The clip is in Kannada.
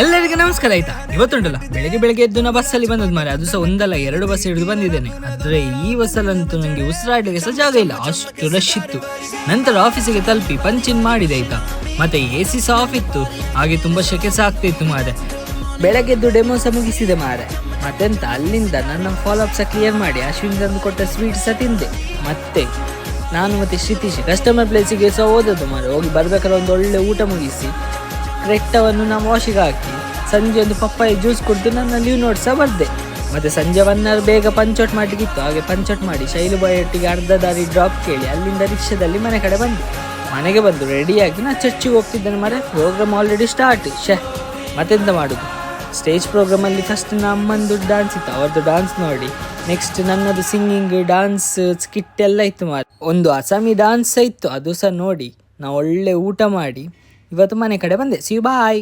ಎಲ್ಲರಿಗೂ ನಮಸ್ಕಾರ. ಆಯ್ತಾ, ಇವತ್ತುಂಟಲ್ಲ ಬೆಳಗ್ಗೆ ಎದ್ದು ನಾ ಬಸ್ಸಲ್ಲಿ ಬಂದದ್ದು ಮಾರೆ. ಅದು ಸಹ ಒಂದಲ್ಲ 2 ಬಸ್ ಹಿಡಿದು ಬಂದಿದ್ದೇನೆ. ಆದ್ರೆ ಈ ಬಸ್ಸಲ್ಲಂತೂ ನನಗೆ ಉಸಿರಾಡಲಿಕ್ಕೆ ಸಹ ಜಾಗ ಇಲ್ಲ, ಅಷ್ಟು ರಶ್ ಇತ್ತು. ನಂತರ ಆಫೀಸಿಗೆ ತಲುಪಿ ಪಂಚಿನ್ ಮಾಡಿದೆ ಆಯ್ತಾ. ಮತ್ತೆ AC ಸಹ ಆಫ್ ಇತ್ತು, ಹಾಗೆ ತುಂಬಾ ಶೆಕೆ ಸಹ ಆಗ್ತಿತ್ತು ಮಾರೆ. ಬೆಳಗ್ಗೆದ್ದು ಡೆಮೋ ಸಹ ಮುಗಿಸಿದೆ ಮಾರೆ. ಮತ್ತೆಂತ ಅಲ್ಲಿಂದ ನನ್ನ ಫಾಲೋಅಪ್ ಸಹ ಕ್ಲಿಯರ್ ಮಾಡಿ ಅಶ್ವಿನ್ ತಂದು ಕೊಟ್ಟ ಸ್ವೀಟ್ ಸಹ ತಿಂದೆ. ಮತ್ತೆ ನಾನು ಮತ್ತೆ ಶ್ರೀತೀಶ್ ಕಸ್ಟಮರ್ ಪ್ಲೇಸಿಗೆ ಸಹ ಹೋದದ್ದು ಮಾರೆ. ಹೋಗಿ ಬರ್ಬೇಕಾದ್ರೆ ಒಂದು ಒಳ್ಳೆ ಊಟ ಮುಗಿಸಿ ಕ್ರೆಟ್ಟವನ್ನು ನಾವು ವಾಶಿಗೆ ಹಾಕಿ ಸಂಜೆ ಒಂದು ಪಪ್ಪಾಯಿ ಜ್ಯೂಸ್ ಕುಡಿದು ನನ್ನ ಲೀವ್ ನೋಟ್ಸ್ ಸಹ ಬರ್ದೆ. ಮತ್ತೆ ಸಂಜೆ 1 ಅವರ್ ಬೇಗ ಪಂಚೌಟ್ ಮಾಡಲಿಕ್ಕಿತ್ತು, ಹಾಗೆ ಪಂಚೌಟ್ ಮಾಡಿ ಶೈಲು ಬಾಯ್ ಒಟ್ಟಿಗೆ ಅರ್ಧ ದಾರಿ ಡ್ರಾಪ್ ಕೇಳಿ ಅಲ್ಲಿಂದ ರಿಕ್ಷಾದಲ್ಲಿ ಮನೆ ಕಡೆ ಬಂದೆ. ಮನೆಗೆ ಬಂದು ರೆಡಿಯಾಗಿ ನಾ ಚರ್ಚಿಗೆ ಹೋಗ್ತಿದ್ದೇನೆ ಮಾರೆ. Program already start. ಮತ್ತೆಂತ ಮಾಡೋದು, ಸ್ಟೇಜ್ ಪ್ರೋಗ್ರಾಮಲ್ಲಿ ಫಸ್ಟ್ ನಮ್ಮ ಅಮ್ಮಂದು ಡ್ಯಾನ್ಸ್ ಇತ್ತು, ಅವ್ರದ್ದು ಡ್ಯಾನ್ಸ್ ನೋಡಿ ನೆಕ್ಸ್ಟ್ ನನ್ನದು ಸಿಂಗಿಂಗ್, ಡ್ಯಾನ್ಸ್, ಸ್ಕಿಟ್ ಎಲ್ಲ ಇತ್ತು ಮಾರೆ. ಒಂದು ಅಸಾಮಿ ಡ್ಯಾನ್ಸ್ ಇತ್ತು, ಅದು ಸಹ ನೋಡಿ ನಾವು ಒಳ್ಳೆ ಊಟ ಮಾಡಿ ಇವತ್ತು ಮನೆ ಕಡೆ ಬಂದೆ. ಸಿ ಬಾಯ್.